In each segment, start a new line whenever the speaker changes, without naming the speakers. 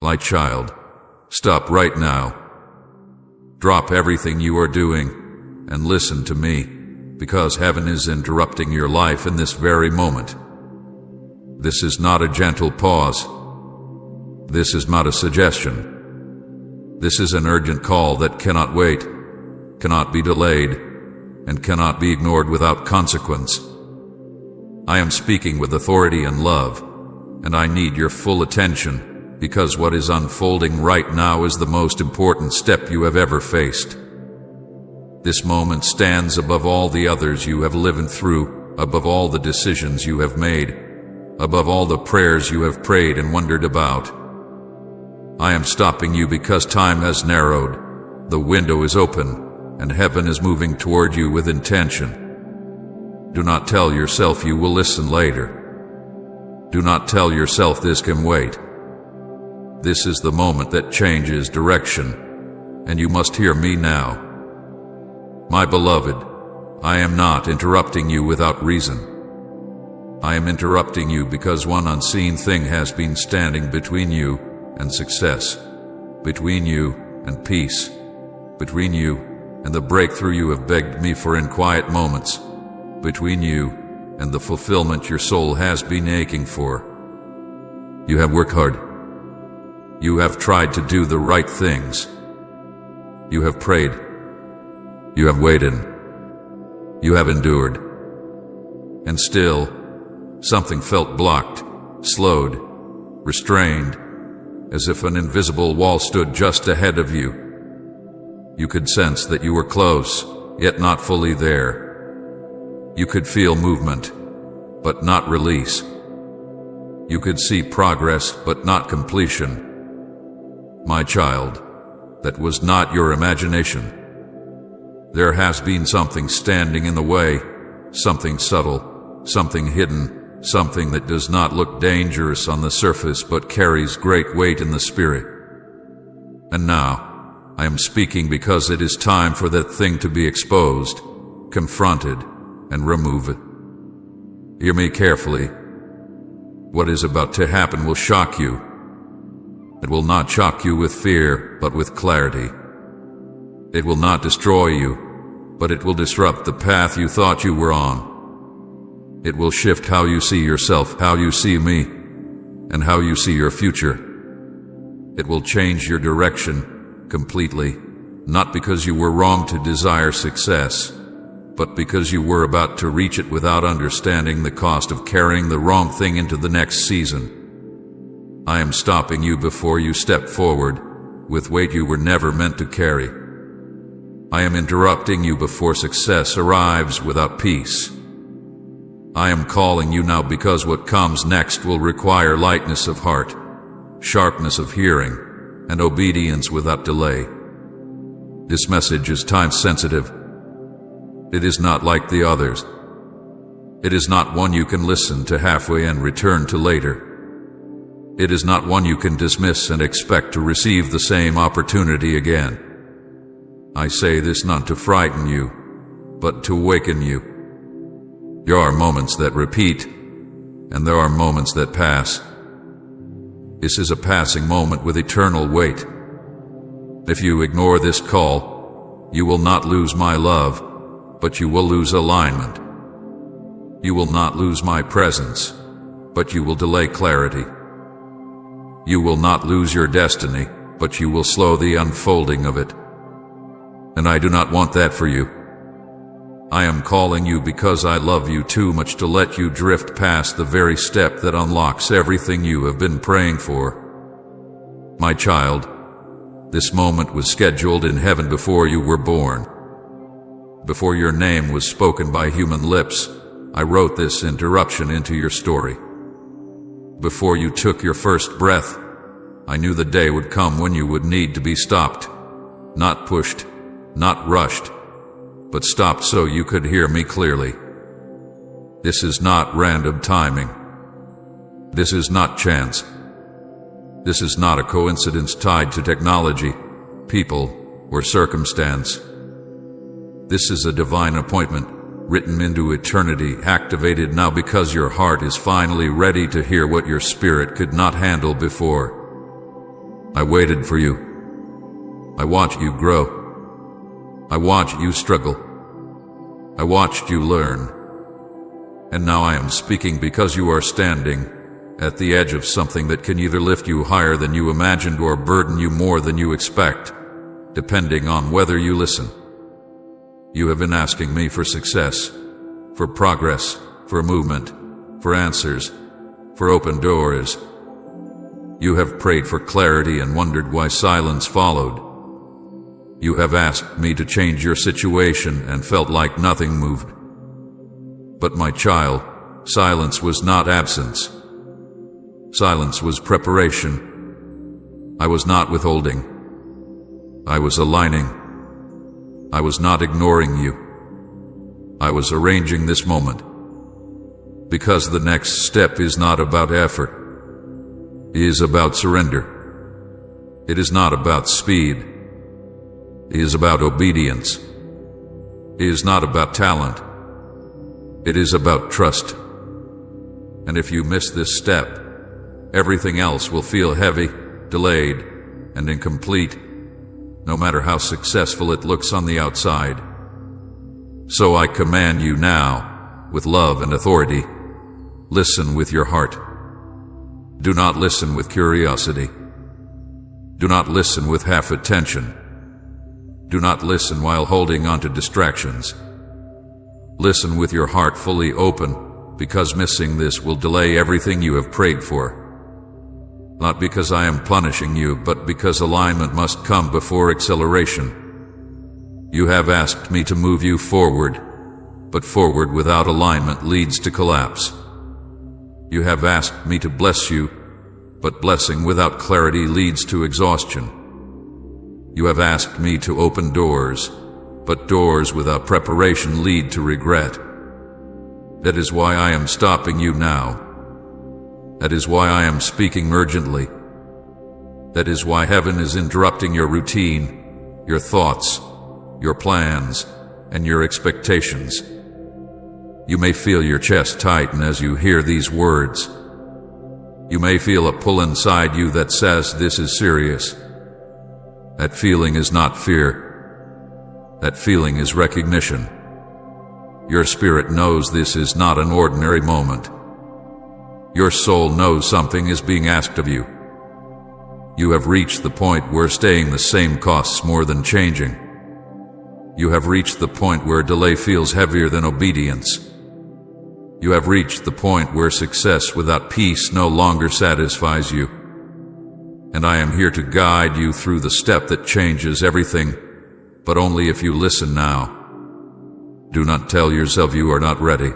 My child, stop right now. Drop everything you are doing and listen to me, because heaven is interrupting your life in this very moment. This is not a gentle pause. This is not a suggestion. This is an urgent call that cannot wait, cannot be delayed, and cannot be ignored without consequence. I am speaking with authority and love, and I need your full attention, because what is unfolding right now is the most important step you have ever faced. This moment stands above all the others you have lived through, above all the decisions you have made, above all the prayers you have prayed and wondered about. I am stopping you because time has narrowed, the window is open, and heaven is moving toward you with intention. Do not tell yourself you will listen later. Do not tell yourself this can wait. This is the moment that changes direction, and you must hear me now. My beloved, I am not interrupting you without reason. I am interrupting you because one unseen thing has been standing between you and success, between you and peace, between you and the breakthrough you have begged me for in quiet moments, between you and the fulfillment your soul has been aching for. You have worked hard. You have tried to do the right things. You have prayed. You have waited. You have endured. And still, something felt blocked, slowed, restrained, as if an invisible wall stood just ahead of you. You could sense that you were close, yet not fully there. You could feel movement, but not release. You could see progress, but not completion. My child, that was not your imagination. There has been something standing in the way, something subtle, something hidden, something that does not look dangerous on the surface but carries great weight in the spirit. And now, I am speaking because it is time for that thing to be exposed, confronted, and removed. Hear me carefully. What is about to happen will shock you. It will not shock you with fear, but with clarity. It will not destroy you, but it will disrupt the path you thought you were on. It will shift how you see yourself, how you see me, and how you see your future. It will change your direction completely, not because you were wrong to desire success, but because you were about to reach it without understanding the cost of carrying the wrong thing into the next season. I am stopping you before you step forward with weight you were never meant to carry. I am interrupting you before success arrives without peace. I am calling you now because what comes next will require lightness of heart, sharpness of hearing, and obedience without delay. This message is time-sensitive. It is not like the others. It is not one you can listen to halfway and return to later. It is not one you can dismiss and expect to receive the same opportunity again. I say this not to frighten you, but to awaken you. There are moments that repeat, and there are moments that pass. This is a passing moment with eternal weight. If you ignore this call, you will not lose my love, but you will lose alignment. You will not lose my presence, but you will delay clarity. You will not lose your destiny, but you will slow the unfolding of it. And I do not want that for you. I am calling you because I love you too much to let you drift past the very step that unlocks everything you have been praying for. My child, this moment was scheduled in heaven before you were born. Before your name was spoken by human lips, I wrote this interruption into your story. Before you took your first breath, I knew the day would come when you would need to be stopped, not pushed, not rushed, but stopped so you could hear me clearly. This is not random timing. This is not chance. This is not a coincidence tied to technology, people, or circumstance. This is a divine appointment, written into eternity, activated now because your heart is finally ready to hear what your spirit could not handle before. I waited for you. I watched you grow. I watched you struggle. I watched you learn. And now I am speaking because you are standing at the edge of something that can either lift you higher than you imagined or burden you more than you expect, depending on whether you listen. You have been asking me for success, for progress, for movement, for answers, for open doors. You have prayed for clarity and wondered why silence followed. You have asked me to change your situation and felt like nothing moved. But my child, silence was not absence. Silence was preparation. I was not withholding. I was aligning. I was not ignoring you. I was arranging this moment. Because the next step is not about effort. It is about surrender. It is not about speed. It is about obedience. It is not about talent. It is about trust. And if you miss this step, everything else will feel heavy, delayed, and incomplete, no matter how successful it looks on the outside. So I command you now, with love and authority, listen with your heart. Do not listen with curiosity. Do not listen with half attention. Do not listen while holding on to distractions. Listen with your heart fully open, because missing this will delay everything you have prayed for. Not because I am punishing you, but because alignment must come before acceleration. You have asked me to move you forward, but forward without alignment leads to collapse. You have asked me to bless you, but blessing without clarity leads to exhaustion. You have asked me to open doors, but doors without preparation lead to regret. That is why I am stopping you now. That is why I am speaking urgently. That is why heaven is interrupting your routine, your thoughts, your plans, and your expectations. You may feel your chest tighten as you hear these words. You may feel a pull inside you that says this is serious. That feeling is not fear. That feeling is recognition. Your spirit knows this is not an ordinary moment. Your soul knows something is being asked of you. You have reached the point where staying the same costs more than changing. You have reached the point where delay feels heavier than obedience. You have reached the point where success without peace no longer satisfies you. And I am here to guide you through the step that changes everything, but only if you listen now. Do not tell yourself you are not ready.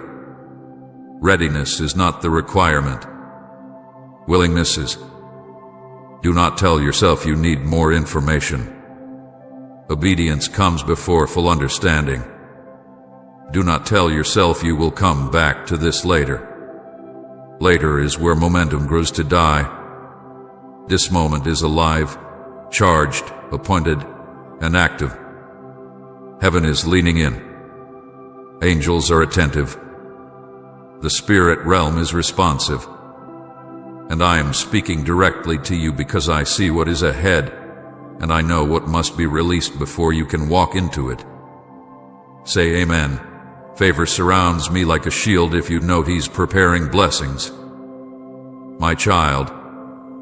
Readiness is not the requirement. Willingness is. Do not tell yourself you need more information. Obedience comes before full understanding. Do not tell yourself you will come back to this later. Later is where momentum grows to die. This moment is alive, charged, appointed, and active. Heaven is leaning in. Angels are attentive. The spirit realm is responsive. And I am speaking directly to you because I see what is ahead, and I know what must be released before you can walk into it. Say amen. Favor surrounds me like a shield if you note He's preparing blessings. My child,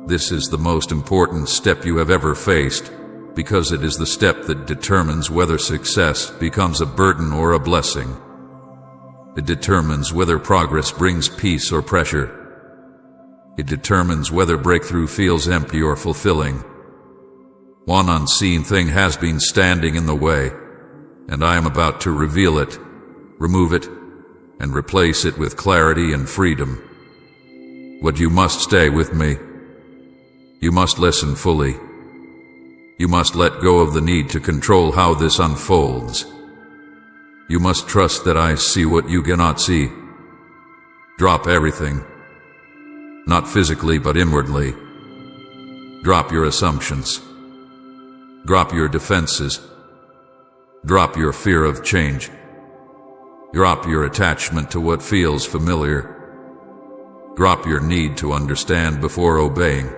this is the most important step you have ever faced, because it is the step that determines whether success becomes a burden or a blessing. It determines whether progress brings peace or pressure. It determines whether breakthrough feels empty or fulfilling. One unseen thing has been standing in the way, and I am about to reveal it, remove it, and replace it with clarity and freedom. But you must stay with me. You must listen fully. You must let go of the need to control how this unfolds. You must trust that I see what you cannot see. Drop everything. Not physically, but inwardly. Drop your assumptions. Drop your defenses. Drop your fear of change. Drop your attachment to what feels familiar. Drop your need to understand before obeying.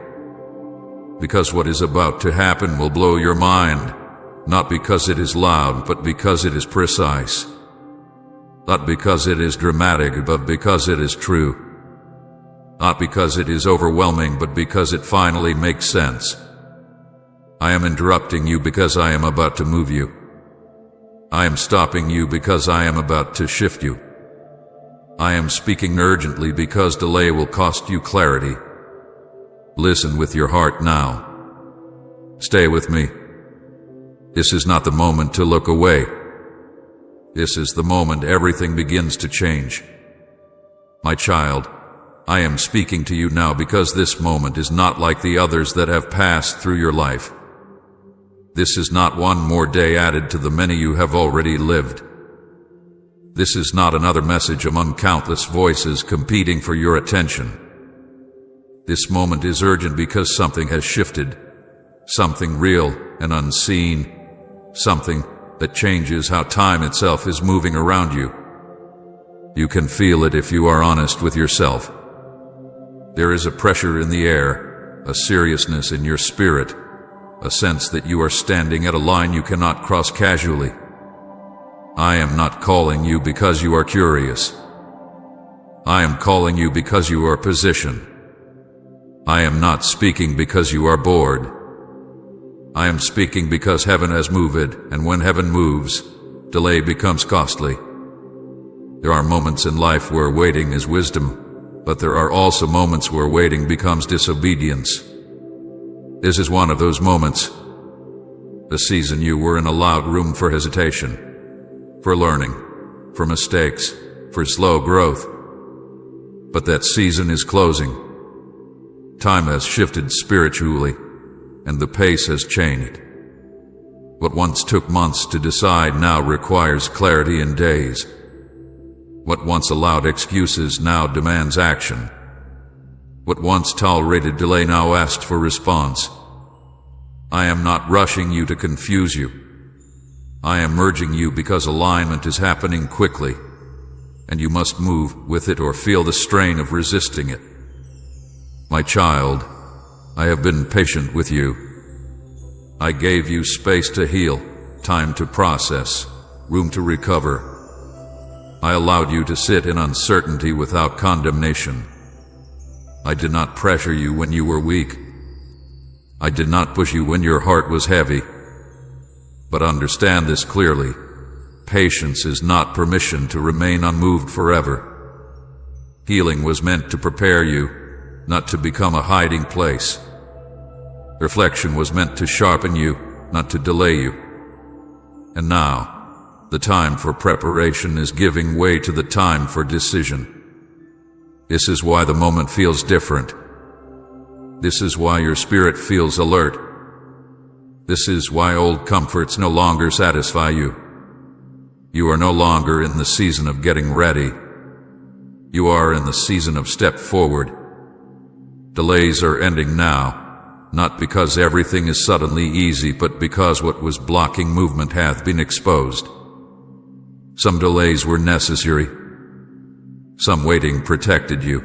because what is about to happen will blow your mind, not because it is loud, but because it is precise. Not because it is dramatic, but because it is true. Not because it is overwhelming, but because it finally makes sense. I am interrupting you because I am about to move you. I am stopping you because I am about to shift you. I am speaking urgently because delay will cost you clarity. Listen with your heart now. Stay with me. This is not the moment to look away. This is the moment everything begins to change. My child, I am speaking to you now because this moment is not like the others that have passed through your life. This is not one more day added to the many you have already lived. This is not another message among countless voices competing for your attention. This moment is urgent because something has shifted, something real and unseen, something that changes how time itself is moving around you. You can feel it if you are honest with yourself. There is a pressure in the air, a seriousness in your spirit, a sense that you are standing at a line you cannot cross casually. I am not calling you because you are curious. I am calling you because you are positioned. I am not speaking because you are bored. I am speaking because heaven has moved, and when heaven moves, delay becomes costly. There are moments in life where waiting is wisdom, but there are also moments where waiting becomes disobedience. This is one of those moments. The season you were in allowed room for hesitation, for learning, for mistakes, for slow growth. But that season is closing. Time has shifted spiritually, and the pace has changed. What once took months to decide now requires clarity in days. What once allowed excuses now demands action. What once tolerated delay now asks for response. I am not rushing you to confuse you. I am merging you because alignment is happening quickly, and you must move with it or feel the strain of resisting it. My child, I have been patient with you. I gave you space to heal, time to process, room to recover. I allowed you to sit in uncertainty without condemnation. I did not pressure you when you were weak. I did not push you when your heart was heavy. But understand this clearly. Patience is not permission to remain unmoved forever. Healing was meant to prepare you, not to become a hiding place. Reflection was meant to sharpen you, not to delay you. And now, the time for preparation is giving way to the time for decision. This is why the moment feels different. This is why your spirit feels alert. This is why old comforts no longer satisfy you. You are no longer in the season of getting ready. You are in the season of step forward. Delays are ending now, not because everything is suddenly easy, but because what was blocking movement hath been exposed. Some delays were necessary. Some waiting protected you.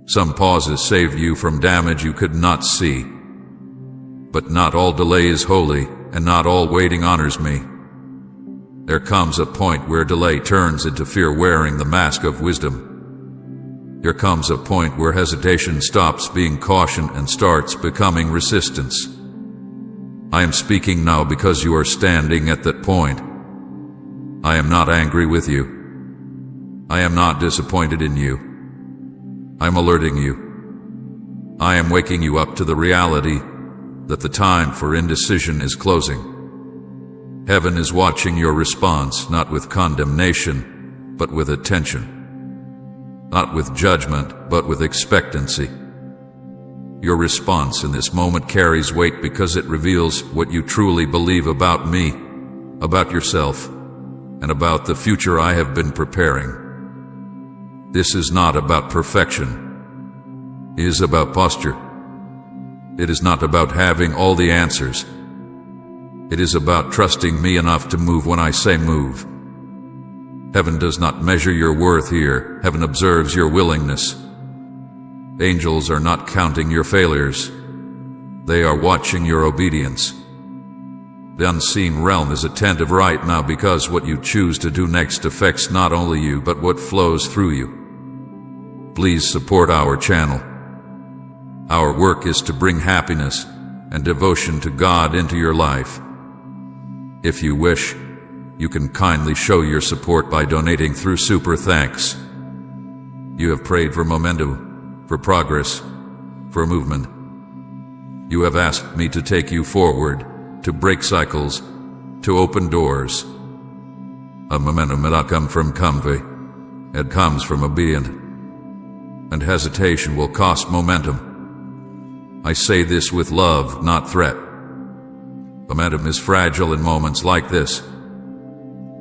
Some pauses saved you from damage you could not see. But not all delay is holy, and not all waiting honors me. There comes a point where delay turns into fear wearing the mask of wisdom. There comes a point where hesitation stops being caution and starts becoming resistance. I am speaking now because you are standing at that point. I am not angry with you. I am not disappointed in you. I am alerting you. I am waking you up to the reality that the time for indecision is closing. Heaven is watching your response, not with condemnation, but with attention. Not with judgment, but with expectancy. Your response in this moment carries weight because it reveals what you truly believe about me, about yourself, and about the future I have been preparing. This is not about perfection. It is about posture. It is not about having all the answers. It is about trusting me enough to move when I say move. Heaven does not measure your worth here. Heaven observes your willingness. Angels are not counting your failures. They are watching your obedience. The unseen realm is attentive right now because what you choose to do next affects not only you but what flows through you. Please support our channel. Our work is to bring happiness and devotion to God into your life. If you wish, you can kindly show your support by donating through Super Thanks. You have prayed for momentum, for progress, for movement. You have asked me to take you forward, to break cycles, to open doors. A momentum that not come from comfy, it comes from obedience. And hesitation will cost momentum. I say this with love, not threat. Momentum is fragile in moments like this.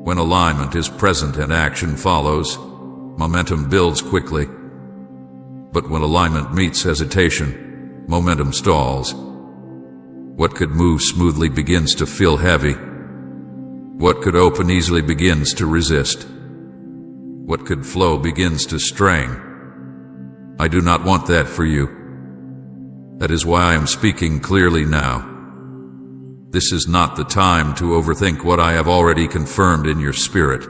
When alignment is present and action follows, momentum builds quickly. But when alignment meets hesitation, momentum stalls. What could move smoothly begins to feel heavy. What could open easily begins to resist. What could flow begins to strain. I do not want that for you. That is why I am speaking clearly now. This is not the time to overthink what I have already confirmed in your spirit.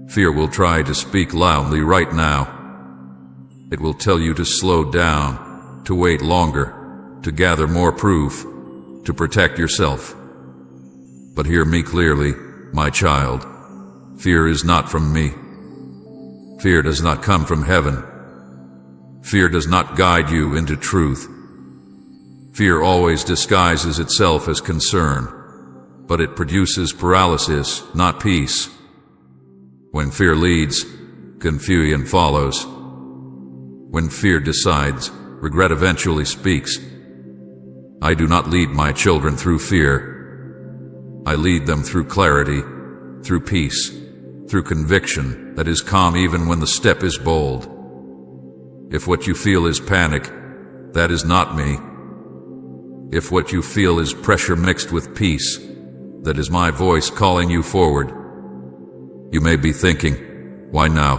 Fear will try to speak loudly right now. It will tell you to slow down, to wait longer, to gather more proof, to protect yourself. But hear me clearly, my child. Fear is not from me. Fear does not come from heaven. Fear does not guide you into truth. Fear always disguises itself as concern, but it produces paralysis, not peace. When fear leads, confusion follows. When fear decides, regret eventually speaks. I do not lead my children through fear. I lead them through clarity, through peace, through conviction that is calm even when the step is bold. If what you feel is panic, that is not me. If what you feel is pressure mixed with peace, that is my voice calling you forward. You may be thinking, why now?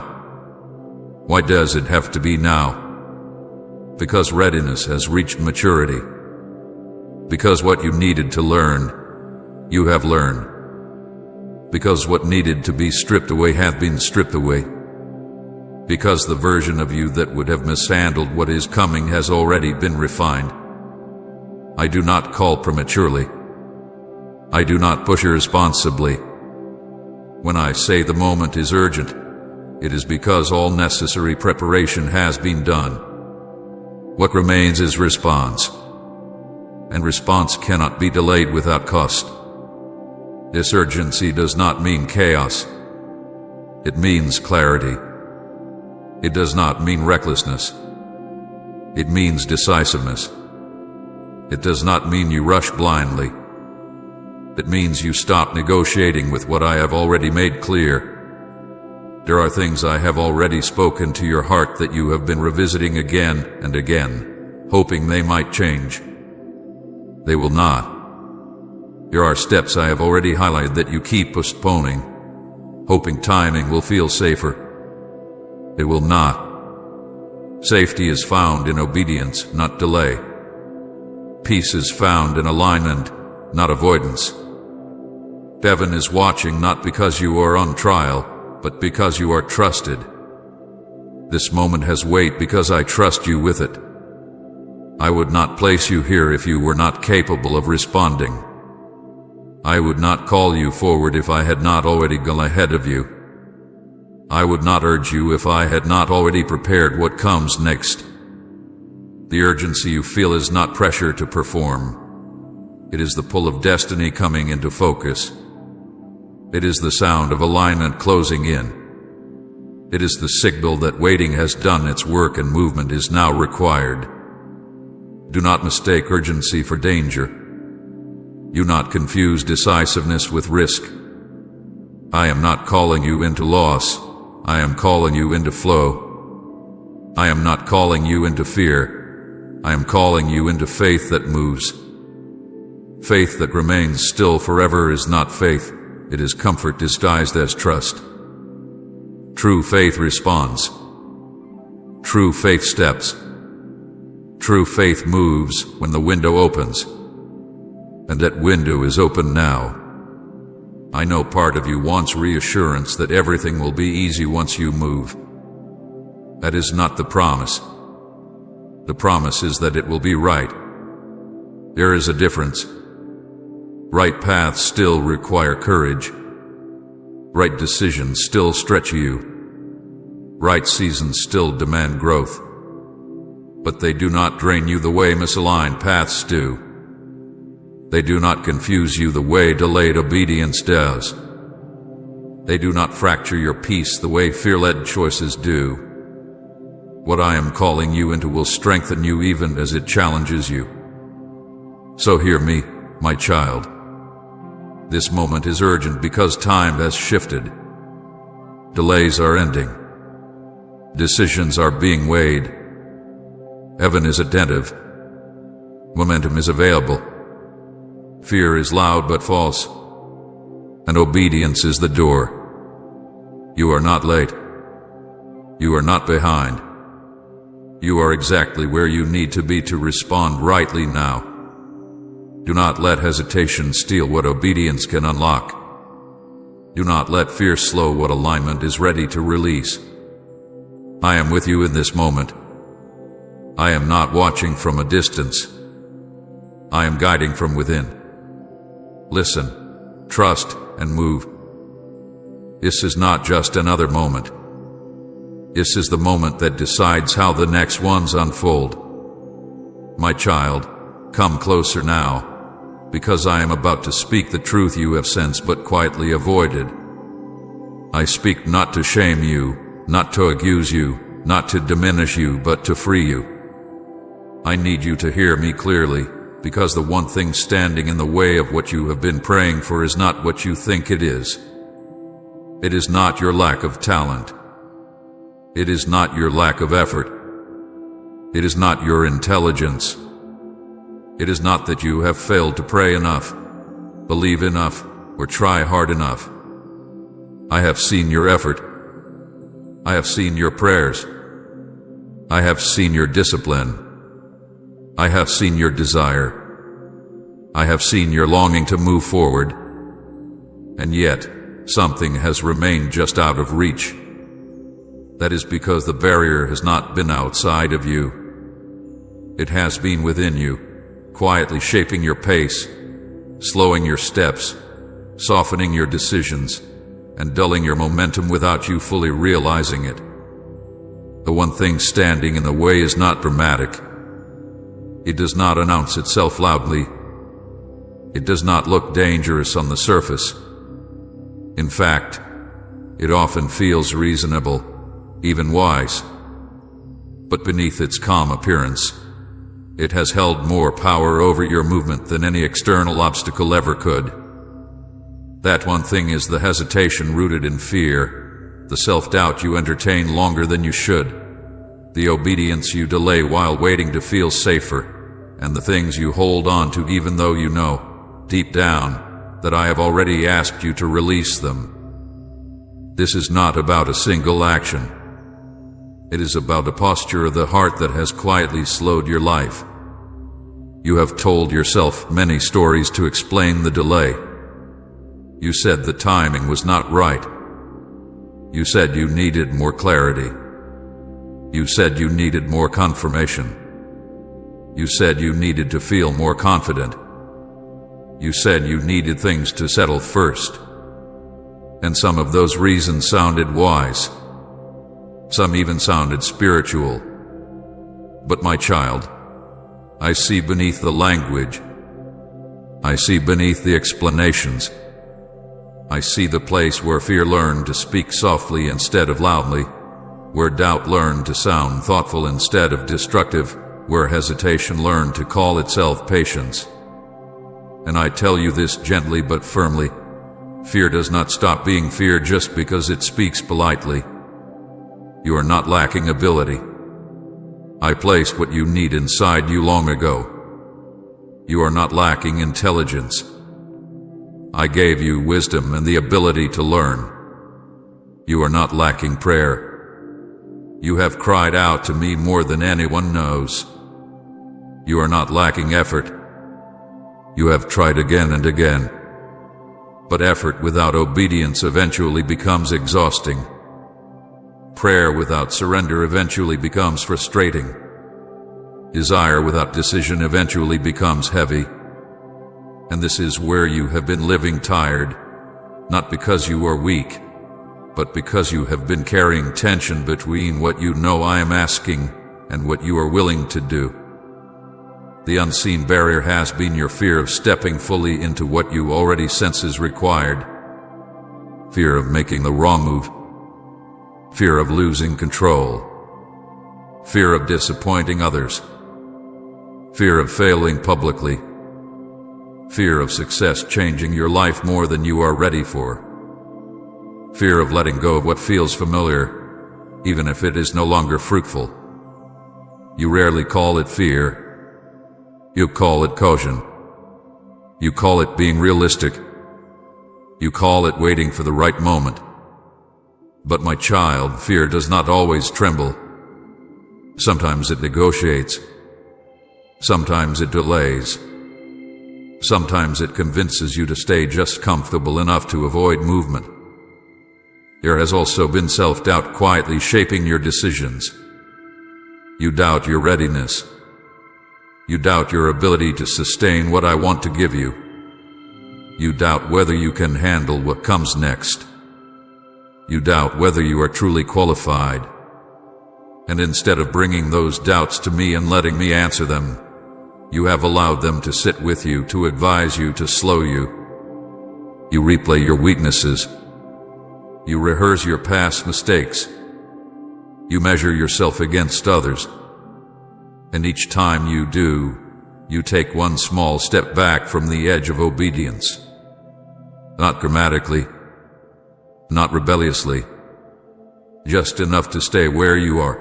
Why does it have to be now? Because readiness has reached maturity. Because what you needed to learn, you have learned. Because what needed to be stripped away hath been stripped away. Because the version of you that would have mishandled what is coming has already been refined. I do not call prematurely. I do not push irresponsibly. When I say the moment is urgent, it is because all necessary preparation has been done. What remains is response. And response cannot be delayed without cost. This urgency does not mean chaos. It means clarity. It does not mean recklessness. It means decisiveness. It does not mean you rush blindly. It means you stop negotiating with what I have already made clear. There are things I have already spoken to your heart that you have been revisiting again and again, hoping they might change. They will not. There are steps I have already highlighted that you keep postponing, hoping timing will feel safer. It will not. Safety is found in obedience, not delay. Peace is found in alignment, not avoidance. Heaven is watching not because you are on trial, but because you are trusted. This moment has weight because I trust you with it. I would not place you here if you were not capable of responding. I would not call you forward if I had not already gone ahead of you. I would not urge you if I had not already prepared what comes next. The urgency you feel is not pressure to perform. It is the pull of destiny coming into focus. It is the sound of alignment closing in. It is the signal that waiting has done its work and movement is now required. Do not mistake urgency for danger. Do not confuse decisiveness with risk. I am not calling you into loss. I am calling you into flow. I am not calling you into fear. I am calling you into faith that moves. Faith that remains still forever is not faith. It is comfort disguised as trust. True faith responds. True faith steps. True faith moves when the window opens, and that window is open now. I know part of you wants reassurance that everything will be easy once you move. That is not the promise. The promise is that it will be right. There is a difference. Right paths still require courage. Right decisions still stretch you. Right seasons still demand growth. But they do not drain you the way misaligned paths do. They do not confuse you the way delayed obedience does. They do not fracture your peace the way fear-led choices do. What I am calling you into will strengthen you even as it challenges you. So hear me, my child. This moment is urgent because time has shifted. Delays are ending. Decisions are being weighed. Heaven is attentive. Momentum is available. Fear is loud but false, and obedience is the door. You are not late. You are not behind. You are exactly where you need to be to respond rightly now. Do not let hesitation steal what obedience can unlock. Do not let fear slow what alignment is ready to release. I am with you in this moment. I am not watching from a distance. I am guiding from within. Listen, trust, and move. This is not just another moment. This is the moment that decides how the next ones unfold. My child, come closer now, because I am about to speak the truth you have sensed but quietly avoided. I speak not to shame you, not to accuse you, not to diminish you, but to free you. I need you to hear me clearly, because the one thing standing in the way of what you have been praying for is not what you think it is. It is not your lack of talent. It is not your lack of effort. It is not your intelligence. It is not that you have failed to pray enough, believe enough, or try hard enough. I have seen your effort. I have seen your prayers. I have seen your discipline. I have seen your desire. I have seen your longing to move forward. And yet, something has remained just out of reach. That is because the barrier has not been outside of you. It has been within you, quietly shaping your pace, slowing your steps, softening your decisions, and dulling your momentum without you fully realizing it. The one thing standing in the way is not dramatic. It does not announce itself loudly. It does not look dangerous on the surface. In fact, it often feels reasonable, even wise. But beneath its calm appearance, it has held more power over your movement than any external obstacle ever could. That one thing is the hesitation rooted in fear, the self-doubt you entertain longer than you should, the obedience you delay while waiting to feel safer, and the things you hold on to even though you know, deep down, that I have already asked you to release them. This is not about a single action. It is about a posture of the heart that has quietly slowed your life. You have told yourself many stories to explain the delay. You said the timing was not right. You said you needed more clarity. You said you needed more confirmation. You said you needed to feel more confident. You said you needed things to settle first. And some of those reasons sounded wise. Some even sounded spiritual. But my child, I see beneath the language. I see beneath the explanations. I see the place where fear learned to speak softly instead of loudly, where doubt learned to sound thoughtful instead of destructive, where hesitation learned to call itself patience. And I tell you this gently but firmly, fear does not stop being fear just because it speaks politely. You are not lacking ability. I placed what you need inside you long ago. You are not lacking intelligence. I gave you wisdom and the ability to learn. You are not lacking prayer. You have cried out to me more than anyone knows. You are not lacking effort. You have tried again and again. But effort without obedience eventually becomes exhausting. Prayer without surrender eventually becomes frustrating. Desire without decision eventually becomes heavy. And this is where you have been living tired, not because you are weak, but because you have been carrying tension between what you know I am asking and what you are willing to do. The unseen barrier has been your fear of stepping fully into what you already sense is required. Fear of making the wrong move. Fear of losing control. Fear of disappointing others. Fear of failing publicly. Fear of success changing your life more than you are ready for. Fear of letting go of what feels familiar, even if it is no longer fruitful. You rarely call it fear. You call it caution. You call it being realistic. You call it waiting for the right moment. But my child, fear does not always tremble. Sometimes it negotiates. Sometimes it delays. Sometimes it convinces you to stay just comfortable enough to avoid movement. There has also been self-doubt quietly shaping your decisions. You doubt your readiness. You doubt your ability to sustain what I want to give you. You doubt whether you can handle what comes next. You doubt whether you are truly qualified. And instead of bringing those doubts to me and letting me answer them, you have allowed them to sit with you, to advise you, to slow you. You replay your weaknesses. You rehearse your past mistakes. You measure yourself against others. And each time you do, you take one small step back from the edge of obedience. Not grammatically, not rebelliously, just enough to stay where you are.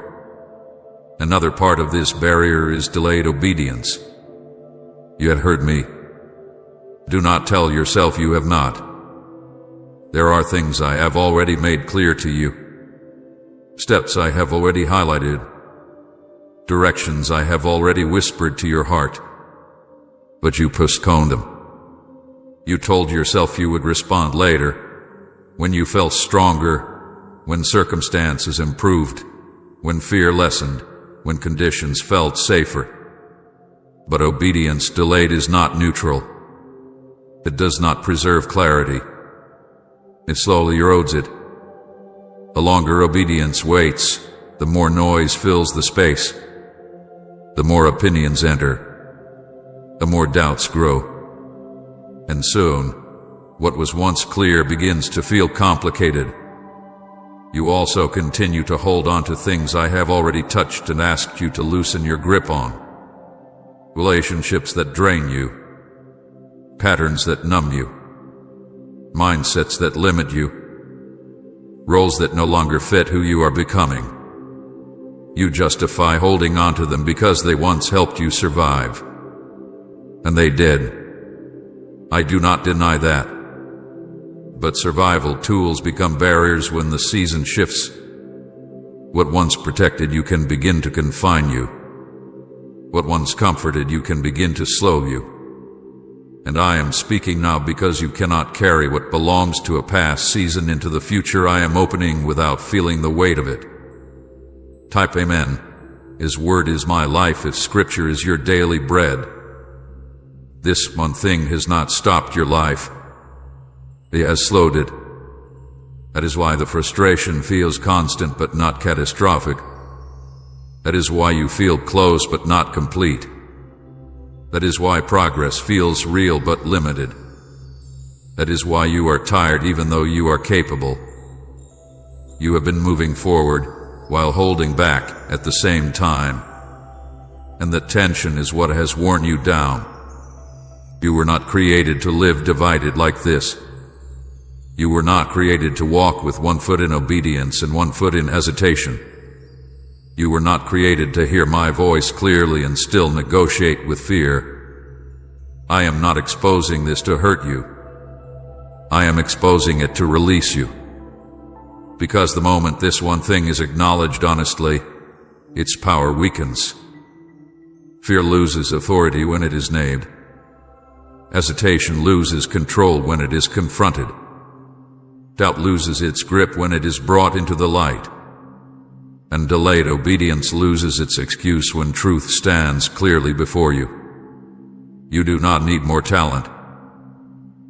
Another part of this barrier is delayed obedience. You had heard me. Do not tell yourself you have not. There are things I have already made clear to you. Steps I have already highlighted. Directions I have already whispered to your heart. But you postponed them. You told yourself you would respond later, when you felt stronger, when circumstances improved, when fear lessened, when conditions felt safer. But obedience delayed is not neutral. It does not preserve clarity. It slowly erodes it. The longer obedience waits, the more noise fills the space. The more opinions enter. The more doubts grow. And soon, what was once clear begins to feel complicated. You also continue to hold on to things I have already touched and asked you to loosen your grip on. Relationships that drain you. Patterns that numb you. Mindsets that limit you. Roles that no longer fit who you are becoming. You justify holding on to them because they once helped you survive. And they did. I do not deny that. But survival tools become barriers when the season shifts. What once protected you can begin to confine you. What once comforted you can begin to slow you. And I am speaking now because you cannot carry what belongs to a past season into the future I am opening without feeling the weight of it. Type Amen. His word is my life if Scripture is your daily bread. This one thing has not stopped your life. It has slowed it. That is why the frustration feels constant but not catastrophic. That is why you feel close but not complete. That is why progress feels real but limited. That is why you are tired even though you are capable. You have been moving forward while holding back at the same time. And the tension is what has worn you down. You were not created to live divided like this. You were not created to walk with one foot in obedience and one foot in hesitation. You were not created to hear my voice clearly and still negotiate with fear. I am not exposing this to hurt you. I am exposing it to release you. Because the moment this one thing is acknowledged honestly, its power weakens. Fear loses authority when it is named. Hesitation loses control when it is confronted. Doubt loses its grip when it is brought into the light. And delayed obedience loses its excuse when truth stands clearly before you. You do not need more talent.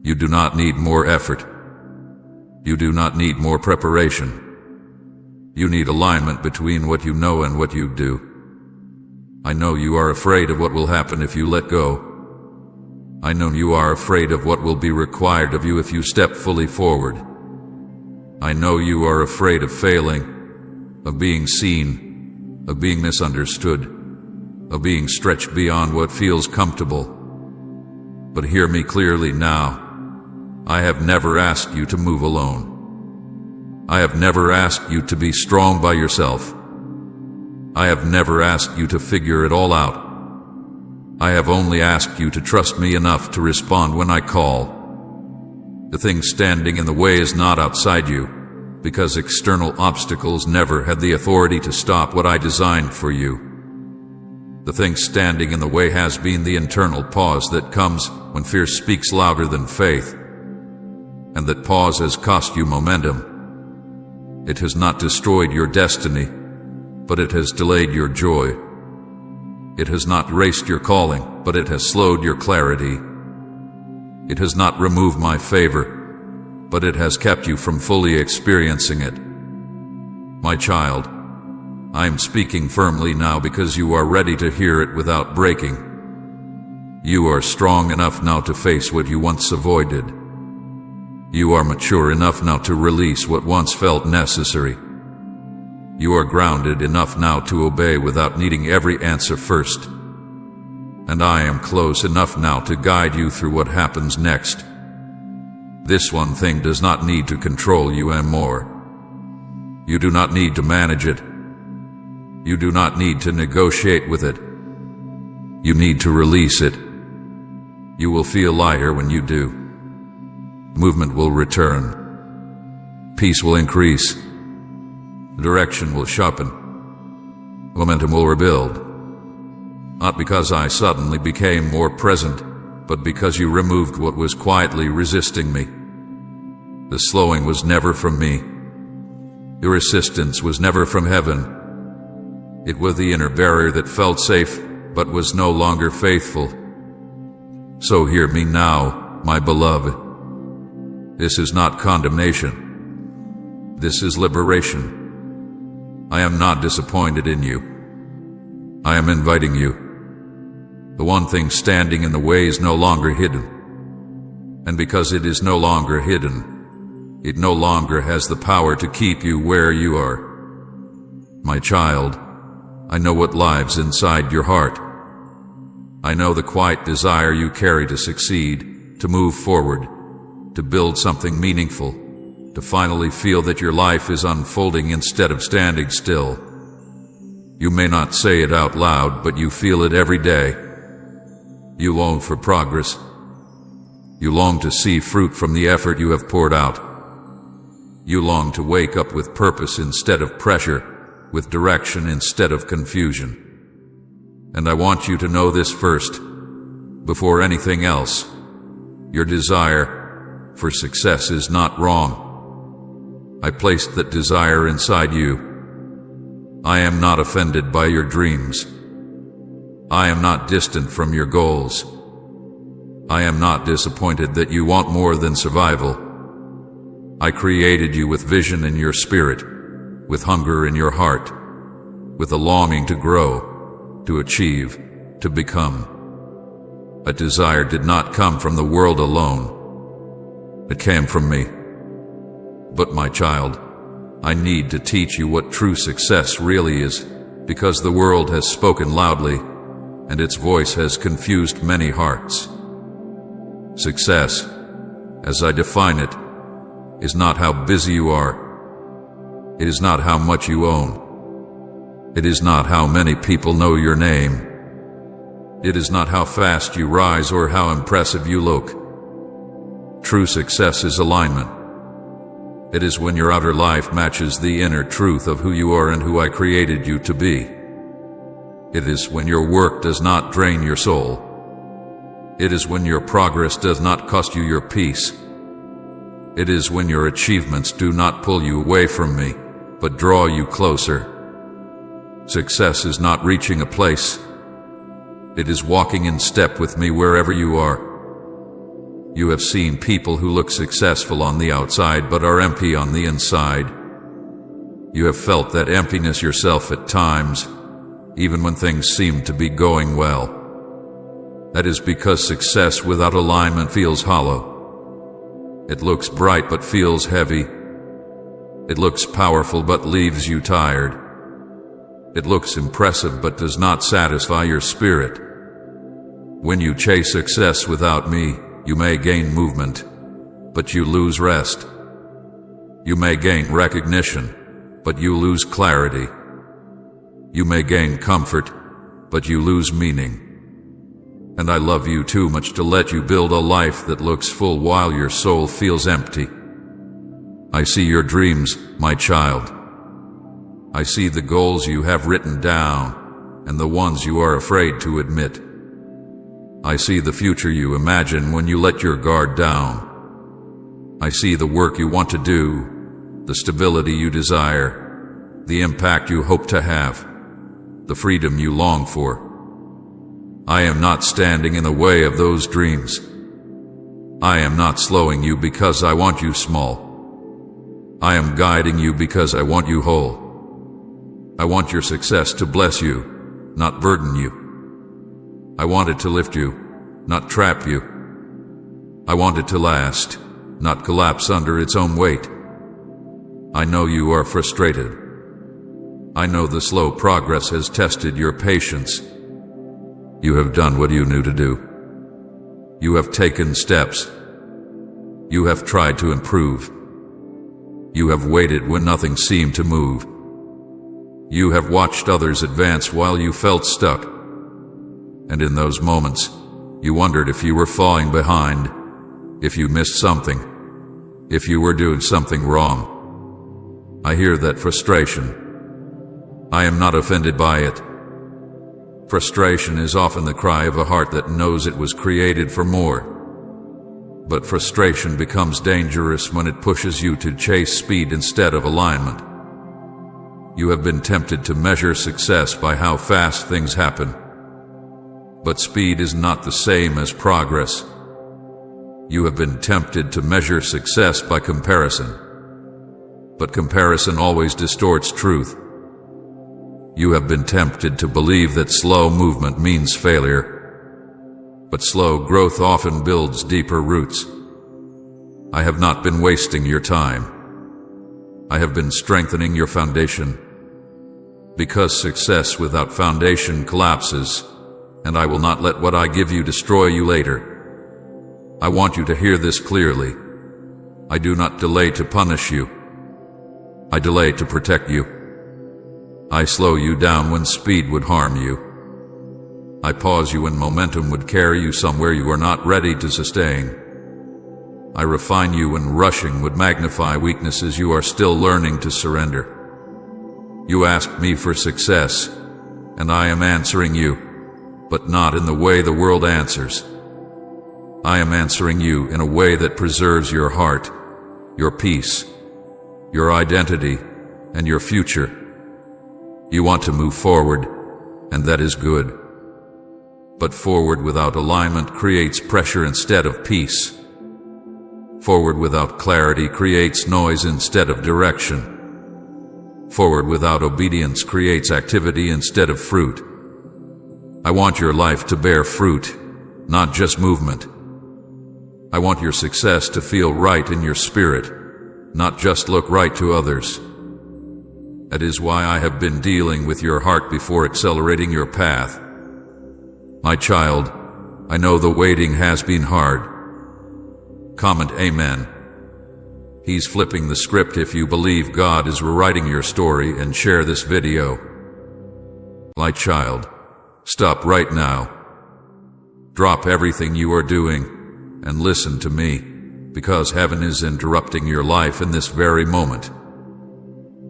You do not need more effort. You do not need more preparation. You need alignment between what you know and what you do. I know you are afraid of what will happen if you let go. I know you are afraid of what will be required of you if you step fully forward. I know you are afraid of failing, of being seen, of being misunderstood, of being stretched beyond what feels comfortable. But hear me clearly now. I have never asked you to move alone. I have never asked you to be strong by yourself. I have never asked you to figure it all out. I have only asked you to trust me enough to respond when I call. The thing standing in the way is not outside you, because external obstacles never had the authority to stop what I designed for you. The thing standing in the way has been the internal pause that comes when fear speaks louder than faith, and that pause has cost you momentum. It has not destroyed your destiny, but it has delayed your joy. It has not erased your calling, but it has slowed your clarity. It has not removed my favor, but it has kept you from fully experiencing it. My child, I am speaking firmly now because you are ready to hear it without breaking. You are strong enough now to face what you once avoided. You are mature enough now to release what once felt necessary. You are grounded enough now to obey without needing every answer first. And I am close enough now to guide you through what happens next. This one thing does not need to control you anymore. You do not need to manage it. You do not need to negotiate with it. You need to release it. You will feel lighter when you do. Movement will return. Peace will increase. Direction will sharpen. Momentum will rebuild. Not because I suddenly became more present, but because you removed what was quietly resisting me. The slowing was never from me. Your resistance was never from heaven. It was the inner barrier that felt safe, but was no longer faithful. So hear me now, my beloved. This is not condemnation. This is liberation. I am not disappointed in you. I am inviting you. The one thing standing in the way is no longer hidden. And because it is no longer hidden, it no longer has the power to keep you where you are. My child, I know what lives inside your heart. I know the quiet desire you carry to succeed, to move forward, to build something meaningful, to finally feel that your life is unfolding instead of standing still. You may not say it out loud, but you feel it every day. You long for progress. You long to see fruit from the effort you have poured out. You long to wake up with purpose instead of pressure, with direction instead of confusion. And I want you to know this first, before anything else. Your desire for success is not wrong. I placed that desire inside you. I am not offended by your dreams. I am not distant from your goals. I am not disappointed that you want more than survival. I created you with vision in your spirit, with hunger in your heart, with a longing to grow, to achieve, to become. A desire did not come from the world alone. It came from me. But my child, I need to teach you what true success really is, because the world has spoken loudly, and its voice has confused many hearts. Success, as I define it, is not how busy you are. It is not how much you own. It is not how many people know your name. It is not how fast you rise or how impressive you look. True success is alignment. It is when your outer life matches the inner truth of who you are and who I created you to be. It is when your work does not drain your soul. It is when your progress does not cost you your peace. It is when your achievements do not pull you away from me, but draw you closer. Success is not reaching a place. It is walking in step with me wherever you are. You have seen people who look successful on the outside but are empty on the inside. You have felt that emptiness yourself at times, even when things seem to be going well. That is because success without alignment feels hollow. It looks bright but feels heavy. It looks powerful but leaves you tired. It looks impressive but does not satisfy your spirit. When you chase success without me, you may gain movement, but you lose rest. You may gain recognition, but you lose clarity. You may gain comfort, but you lose meaning. And I love you too much to let you build a life that looks full while your soul feels empty. I see your dreams, my child. I see the goals you have written down and the ones you are afraid to admit. I see the future you imagine when you let your guard down. I see the work you want to do, the stability you desire, the impact you hope to have, the freedom you long for. I am not standing in the way of those dreams. I am not slowing you because I want you small. I am guiding you because I want you whole. I want your success to bless you, not burden you. I want it to lift you, not trap you. I want it to last, not collapse under its own weight. I know you are frustrated. I know the slow progress has tested your patience. You have done what you knew to do. You have taken steps. You have tried to improve. You have waited when nothing seemed to move. You have watched others advance while you felt stuck. And in those moments, you wondered if you were falling behind, if you missed something, if you were doing something wrong. I hear that frustration. I am not offended by it. Frustration is often the cry of a heart that knows it was created for more. But frustration becomes dangerous when it pushes you to chase speed instead of alignment. You have been tempted to measure success by how fast things happen. But speed is not the same as progress. You have been tempted to measure success by comparison. But comparison always distorts truth. You have been tempted to believe that slow movement means failure. But slow growth often builds deeper roots. I have not been wasting your time. I have been strengthening your foundation. Because success without foundation collapses, and I will not let what I give you destroy you later. I want you to hear this clearly. I do not delay to punish you. I delay to protect you. I slow you down when speed would harm you. I pause you when momentum would carry you somewhere you are not ready to sustain. I refine you when rushing would magnify weaknesses you are still learning to surrender. You asked me for success, and I am answering you, but not in the way the world answers. I am answering you in a way that preserves your heart, your peace, your identity, and your future. You want to move forward, and that is good. But forward without alignment creates pressure instead of peace. Forward without clarity creates noise instead of direction. Forward without obedience creates activity instead of fruit. I want your life to bear fruit, not just movement. I want your success to feel right in your spirit, not just look right to others. That is why I have been dealing with your heart before accelerating your path. My child, I know the waiting has been hard. Comment Amen. He's flipping the script if you believe God is rewriting your story, and share this video. My child, stop right now. Drop everything you are doing and listen to me, because heaven is interrupting your life in this very moment.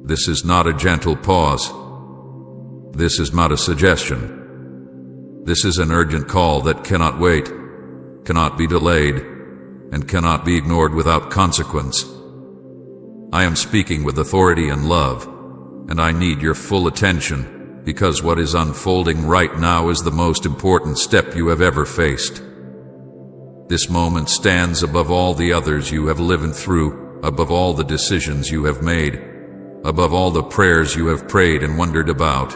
This is not a gentle pause. This is not a suggestion. This is an urgent call that cannot wait, cannot be delayed, and cannot be ignored without consequence. I am speaking with authority and love, and I need your full attention, because what is unfolding right now is the most important step you have ever faced. This moment stands above all the others you have lived through, above all the decisions you have made, above all the prayers you have prayed and wondered about.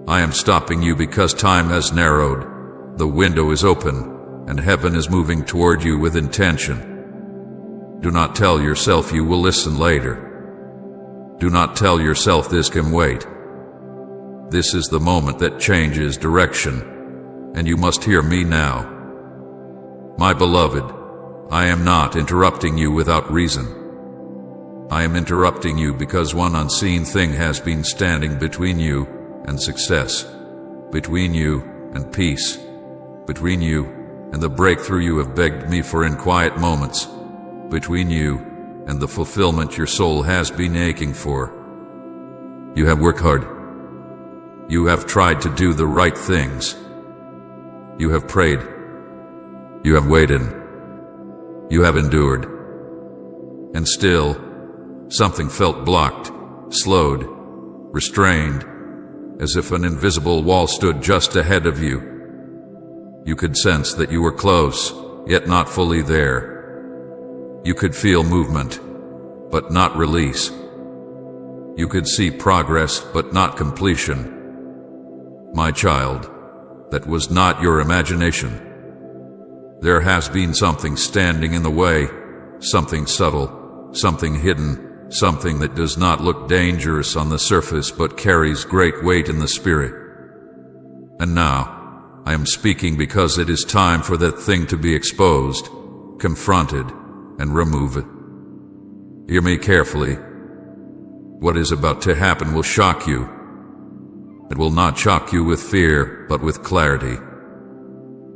I am stopping you because time has narrowed, the window is open, and heaven is moving toward you with intention. Do not tell yourself you will listen later. Do not tell yourself this can wait. This is the moment that changes direction, and you must hear me now. My beloved, I am not interrupting you without reason. I am interrupting you because one unseen thing has been standing between you and success, between you and peace, between you and the breakthrough you have begged me for in quiet moments, between you and the fulfillment your soul has been aching for. You have worked hard. You have tried to do the right things. You have prayed. You have waited. You have endured. And still, something felt blocked, slowed, restrained, as if an invisible wall stood just ahead of you. You could sense that you were close, yet not fully there. You could feel movement, but not release. You could see progress, but not completion. My child, that was not your imagination. There has been something standing in the way, something subtle, something hidden, something that does not look dangerous on the surface but carries great weight in the spirit. And now, I am speaking because it is time for that thing to be exposed, confronted, and removed. Hear me carefully. What is about to happen will shock you. It will not shock you with fear, but with clarity.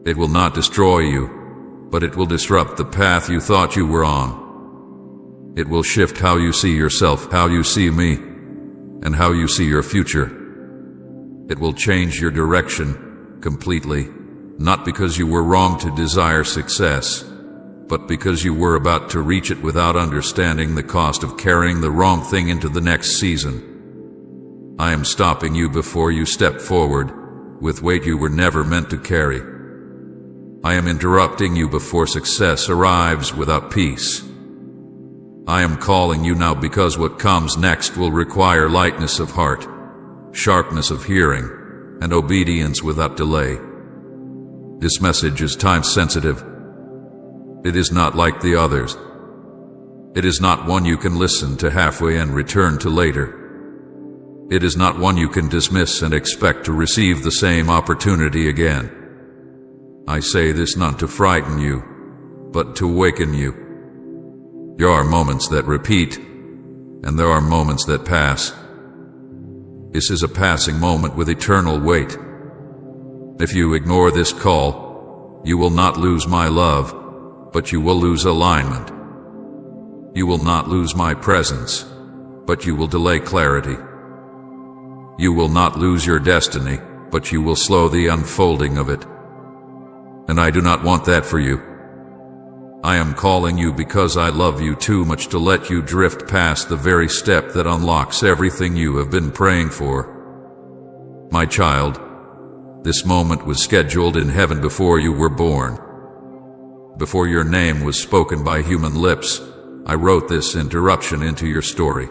It will not destroy you, but it will disrupt the path you thought you were on. It will shift how you see yourself, how you see me, and how you see your future. It will change your direction completely, not because you were wrong to desire success, but because you were about to reach it without understanding the cost of carrying the wrong thing into the next season. I am stopping you before you step forward with weight you were never meant to carry. I am interrupting you before success arrives without peace. I am calling you now because what comes next will require lightness of heart, sharpness of hearing, and obedience without delay. This message is time-sensitive. It is not like the others. It is not one you can listen to halfway and return to later. It is not one you can dismiss and expect to receive the same opportunity again. I say this not to frighten you, but to awaken you. There are moments that repeat, and there are moments that pass. This is a passing moment with eternal weight. If you ignore this call, you will not lose my love, but you will lose alignment. You will not lose my presence, but you will delay clarity. You will not lose your destiny, but you will slow the unfolding of it. And I do not want that for you. I am calling you because I love you too much to let you drift past the very step that unlocks everything you have been praying for. My child, this moment was scheduled in heaven before you were born. Before your name was spoken by human lips, I wrote this interruption into your story.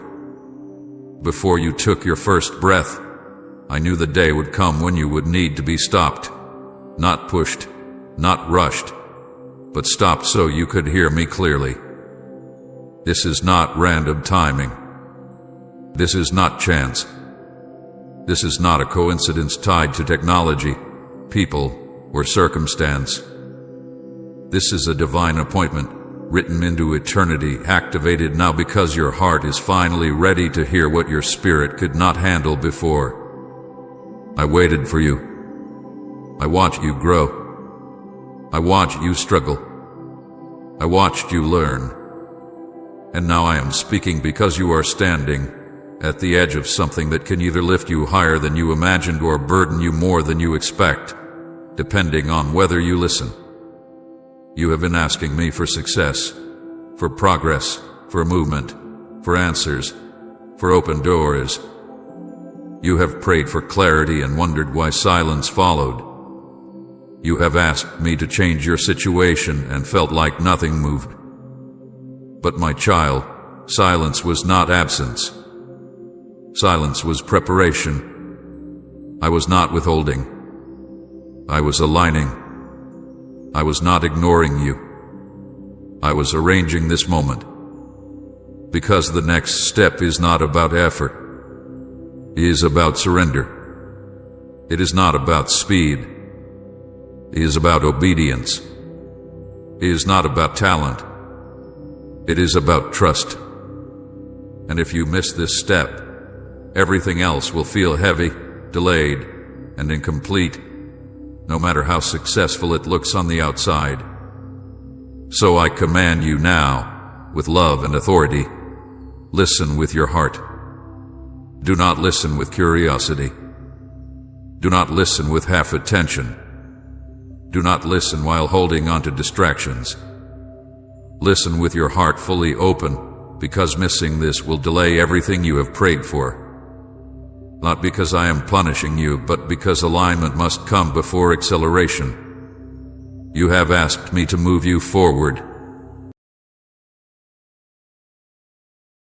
Before you took your first breath, I knew the day would come when you would need to be stopped, not pushed, not rushed, but stopped so you could hear me clearly. This is not random timing. This is not chance. This is not a coincidence tied to technology, people, or circumstance. This is a divine appointment, written into eternity, activated now because your heart is finally ready to hear what your spirit could not handle before. I waited for you. I watched you grow. I watched you struggle. I watched you learn. And now I am speaking because you are standing at the edge of something that can either lift you higher than you imagined or burden you more than you expect, depending on whether you listen. You have been asking me for success, for progress, for movement, for answers, for open doors. You have prayed for clarity and wondered why silence followed. You have asked me to change your situation and felt like nothing moved. But my child, silence was not absence. Silence was preparation. I was not withholding. I was aligning. I was not ignoring you. I was arranging this moment. Because the next step is not about effort. It is about surrender. It is not about speed. It is about obedience. It is not about talent. It is about trust. And if you miss this step, everything else will feel heavy, delayed, and incomplete, no matter how successful it looks on the outside. So I command you now, with love and authority, listen with your heart. Do not listen with curiosity. Do not listen with half attention. Do not listen while holding on to distractions. Listen with your heart fully open, because missing this will delay everything you have prayed for. Not because I am punishing you, but because alignment must come before acceleration. You have asked me to move you forward,